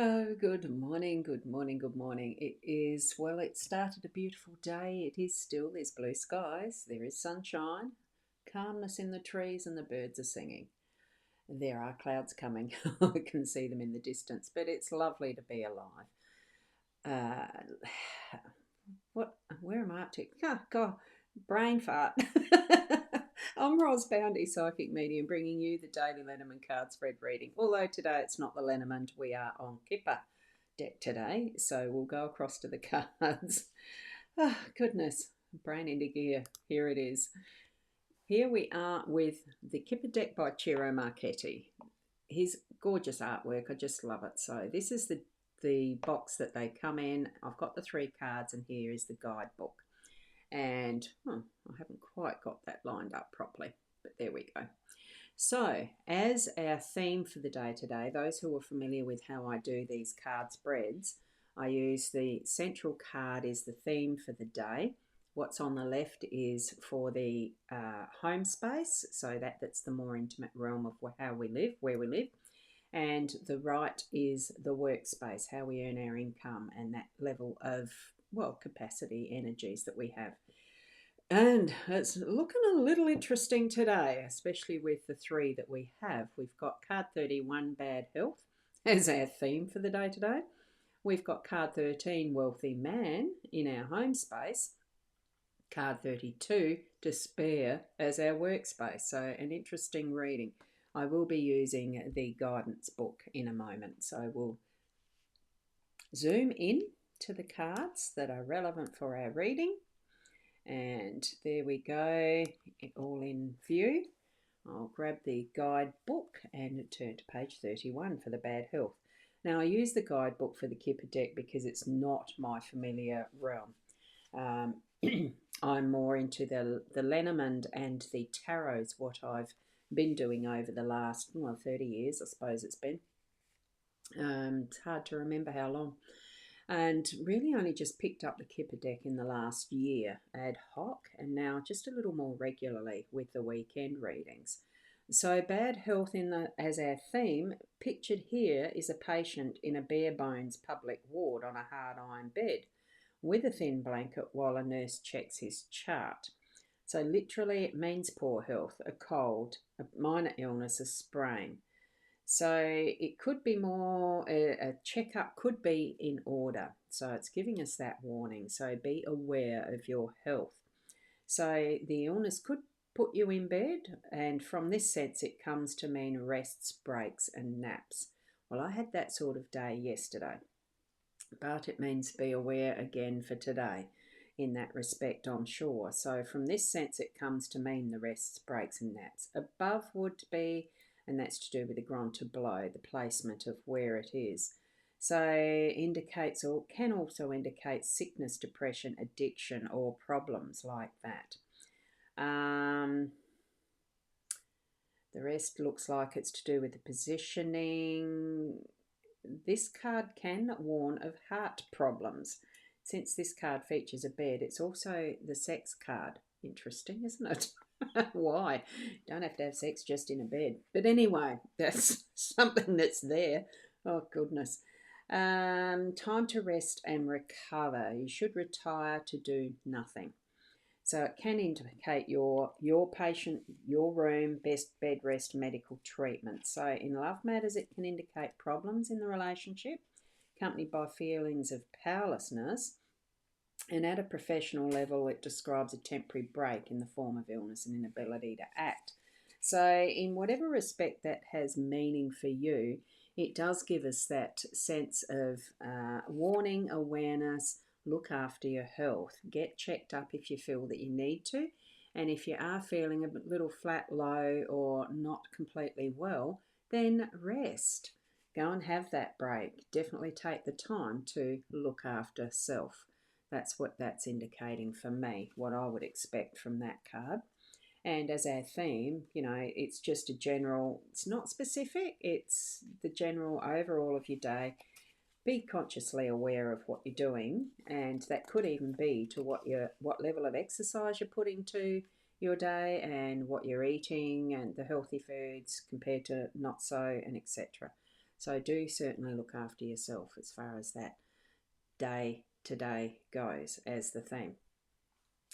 Oh, good morning, good morning, good morning. It started a beautiful day. It is still, there's blue skies, there is sunshine, calmness in the trees, and the birds are singing. There are clouds coming. I can see them in the distance, but it's lovely to be alive. Uh, where am I up to? Oh, God, brain fart. I'm Ros Boundy, psychic medium, bringing you the daily Lenormand card spread reading. Although today it's not the Lenormand, we are on Kipper deck today, so we'll go across to the cards. Oh, goodness, brain into gear. Here it is. Here we are with the Kipper deck by Ciro Marchetti. His gorgeous artwork, I just love it. So this is the box that they come in. I've got the 3 cards, and here is the guidebook. And I haven't quite got that lined up properly, but there we go. So, as our theme for the day today, those who are familiar with how I do these card spreads, I use the central card is the theme for the day. What's on the left is for the home space, so that's the more intimate realm of how we live, where we live. And the right is the workspace, how we earn our income, and that level of, well, capacity, energies that we have. And it's looking a little interesting today, especially with the 3 that we have. We've got card 31, bad health, as our theme for the day today. We've got card 13, wealthy man, in our home space. Card 32, despair, as our workspace. So an interesting reading. I will be using the guidance book in a moment. So we'll zoom in to the cards that are relevant for our reading. And there we go, all in view. I'll grab the guidebook and turn to page 31 for the bad health. Now, I use the guidebook for the Kipper deck because it's not my familiar realm. I'm more into the Lenormand and the tarots, what I've been doing over the last 30 years, I suppose it's been. It's hard to remember how long. And really only just picked up the Kipper deck in the last year ad hoc, and now just a little more regularly with the weekend readings. So bad health as our theme, pictured here is a patient in a bare bones public ward on a hard iron bed with a thin blanket while a nurse checks his chart. So literally it means poor health, a cold, a minor illness, a sprain. So it could be more, a checkup could be in order. So it's giving us that warning. So be aware of your health. So the illness could put you in bed, and from this sense it comes to mean rests, breaks and naps. Well, I had that sort of day yesterday, but it means be aware again for today in that respect, I'm sure. So from this sense it comes to mean the rests, breaks and naps. Above would be, and that's to do with the grand tableau, the placement of where it is. So indicates, or can also indicate, sickness, depression, addiction or problems like that. The rest looks like it's to do with the positioning. This card can warn of heart problems. Since this card features a bed, it's also the sex card. Interesting, isn't it? Why? Don't have to have sex just in a bed. But anyway, that's something that's there. Oh, goodness. Time to rest and recover. You should retire to do nothing. So it can indicate your patient, your room, best bed rest, medical treatment. So in love matters, it can indicate problems in the relationship, accompanied by feelings of powerlessness. And at a professional level, it describes a temporary break in the form of illness and inability to act. So in whatever respect that has meaning for you, it does give us that sense of warning, awareness. Look after your health. Get checked up if you feel that you need to. And if you are feeling a little flat, low, or not completely well, then rest. Go and have that break. Definitely take the time to look after self. That's what that's indicating for me, what I would expect from that card. And as our theme, it's just a general, it's not specific, it's the general overall of your day. Be consciously aware of what you're doing, and that could even be to what level of exercise you're putting to your day and what you're eating and the healthy foods compared to not so, and etc. So do certainly look after yourself as far as that day to day goes as the theme.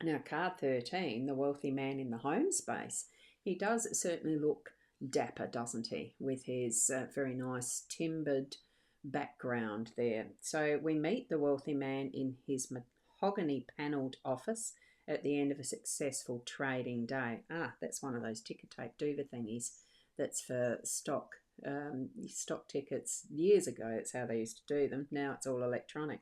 Now, card 13, the wealthy man in the home space, he does certainly look dapper, doesn't he, with his very nice timbered background there. So we meet the wealthy man in his mahogany panelled office at the end of a successful trading day. That's one of those ticker tape dover thingies that's for stock tickets. Years ago, it's how they used to do them. Now it's all electronic.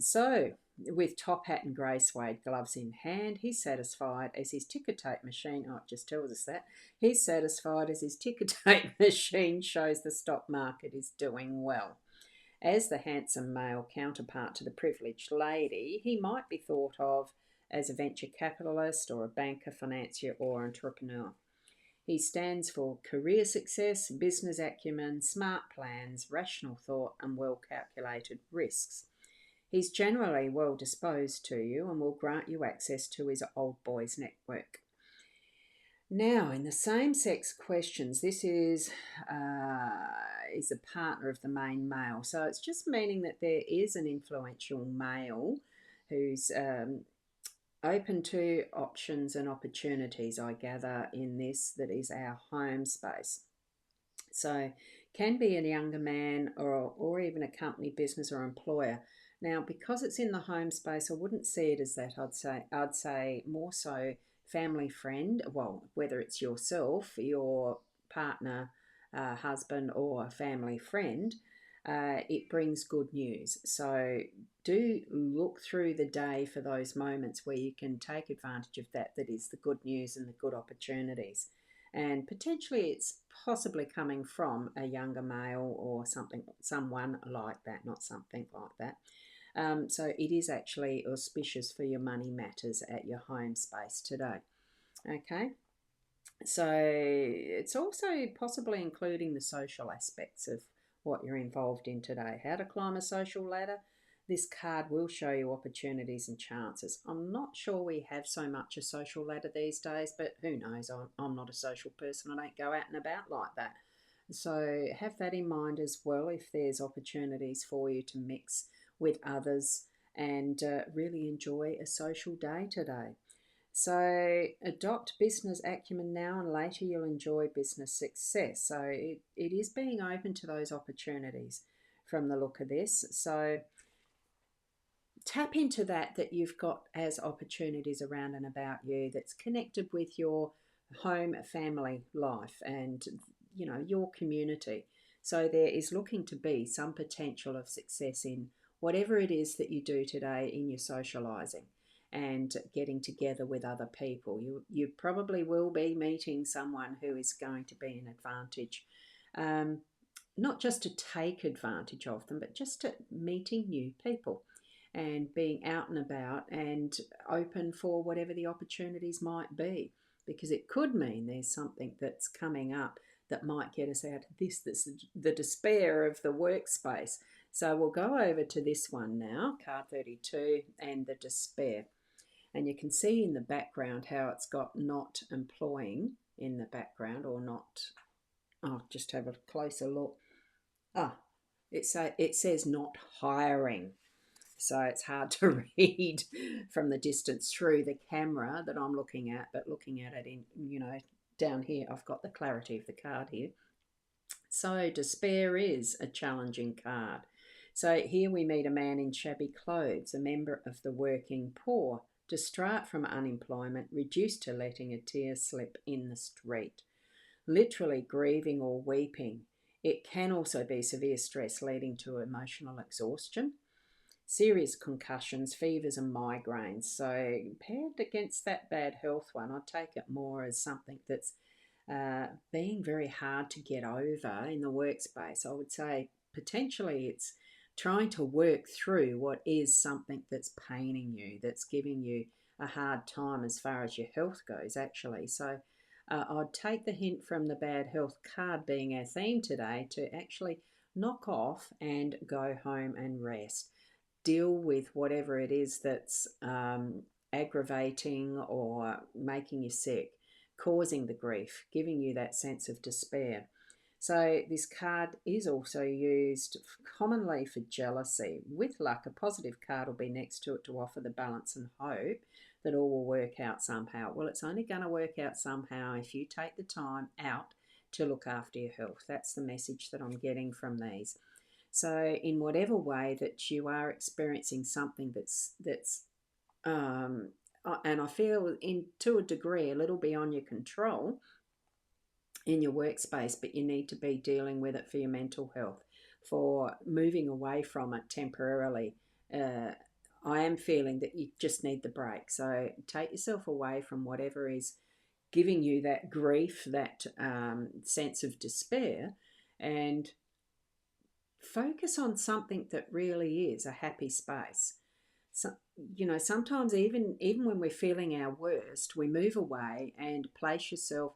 So, with top hat and grey suede gloves in hand, he's satisfied as his ticker tape machine, it just tells us that, he's satisfied as his ticker tape machine shows the stock market is doing well. As the handsome male counterpart to the privileged lady, he might be thought of as a venture capitalist or a banker, financier, or entrepreneur. He stands for career success, business acumen, smart plans, rational thought, and well calculated risks. He's generally well disposed to you and will grant you access to his old boys network. Now, in the same-sex questions, this is a partner of the main male. So it's just meaning that there is an influential male who's open to options and opportunities, I gather, in this that is our home space. So can be a younger man or even a company, business or employer. Now, because it's in the home space, I wouldn't see it as that. I'd say more so family friend. Well, whether it's yourself, your partner, husband, or family friend, it brings good news. So do look through the day for those moments where you can take advantage of that is the good news and the good opportunities. And potentially it's possibly coming from a younger male or someone like that, not something like that. So it is actually auspicious for your money matters at your home space today. Okay, so it's also possibly including the social aspects of what you're involved in today. How to climb a social ladder. This card will show you opportunities and chances. I'm not sure we have so much a social ladder these days, but who knows? I'm not a social person. I don't go out and about like that. So have that in mind as well if there's opportunities for you to mix with others and really enjoy a social day today. So adopt business acumen now and later you'll enjoy business success. So it is being open to those opportunities from the look of this. So tap into that you've got as opportunities around and about you that's connected with your home family life and your community. So there is looking to be some potential of success in whatever it is that you do today in your socializing and getting together with other people. You probably will be meeting someone who is going to be an advantage, not just to take advantage of them, but just to meeting new people and being out and about and open for whatever the opportunities might be, because it could mean there's something that's coming up that might get us out of this, the despair of the workspace. So we'll go over to this one now, card 32, and the despair. And you can see in the background how it's got not employing in the background or not. Oh, just have a closer look. It says not hiring. So it's hard to read from the distance through the camera that I'm looking at, but looking at it in, down here, I've got the clarity of the card here. So despair is a challenging card. So here we meet a man in shabby clothes, a member of the working poor, distraught from unemployment, reduced to letting a tear slip in the street, literally grieving or weeping. It can also be severe stress leading to emotional exhaustion, serious concussions, fevers and migraines. So paired against that bad health one, I'd take it more as something that's being very hard to get over in the workspace. I would say potentially it's trying to work through what is something that's paining you, that's giving you a hard time as far as your health goes, actually. So I'd take the hint from the bad health card being our theme today to actually knock off and go home and rest. Deal with whatever it is that's aggravating or making you sick, causing the grief, giving you that sense of despair. So this card is also used commonly for jealousy. With luck, a positive card will be next to it to offer the balance and hope that all will work out somehow. Well, it's only going to work out somehow if you take the time out to look after your health. That's the message that I'm getting from these. So in whatever way that you are experiencing something that's and I feel to a degree a little beyond your control in your workspace, but you need to be dealing with it for your mental health, for moving away from it temporarily. I am feeling that you just need the break. So take yourself away from whatever is giving you that grief, that sense of despair, and focus on something that really is a happy space. So, sometimes even when we're feeling our worst, we move away and place yourself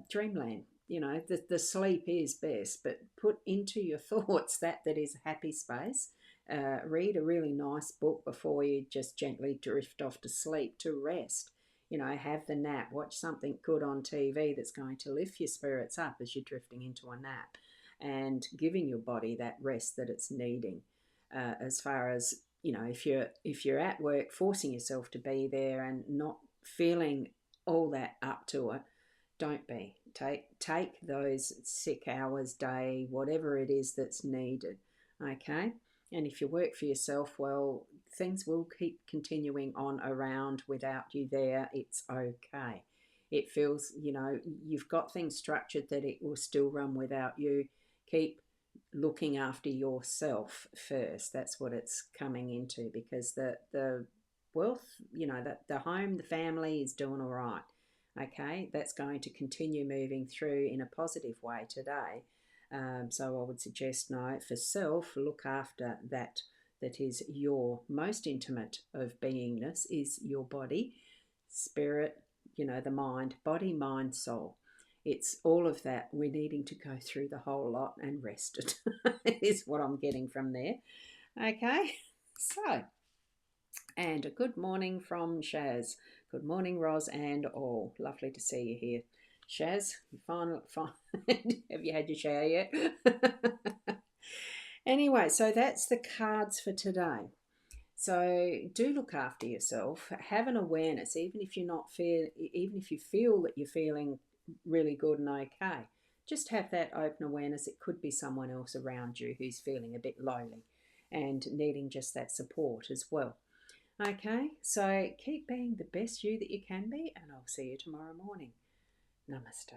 dreamland. The sleep is best, but put into your thoughts that is a happy space. Read a really nice book before you just gently drift off to sleep to rest. Have the nap, watch something good on TV that's going to lift your spirits up as you're drifting into a nap, and giving your body that rest that it's needing. As far as if you're at work, forcing yourself to be there and not feeling all that up to it, don't be. Take those sick hours, day, whatever it is that's needed. Okay. And if you work for yourself, well, things will keep continuing on around without you there. It's okay. It feels, you've got things structured that it will still run without you. Keep looking after yourself first. That's what it's coming into, because the wealth, the home, the family is doing all right. Okay, that's going to continue moving through in a positive way today. So I would suggest, no, for self, look after that is your most intimate of beingness, is your body, spirit, the mind, body, mind, soul. It's all of that. We're needing to go through the whole lot and rest it, is what I'm getting from there. Okay, so, and a good morning from Shaz. Good morning, Roz and all. Lovely to see you here. Shaz, you finally, have you had your shower yet? Anyway, so that's the cards for today. So do look after yourself. Have an awareness, even if even if you feel that you're feeling really good and okay. Just have that open awareness. It could be someone else around you who's feeling a bit lonely and needing just that support as well. Okay, so keep being the best you that you can be, and I'll see you tomorrow morning. Namaste.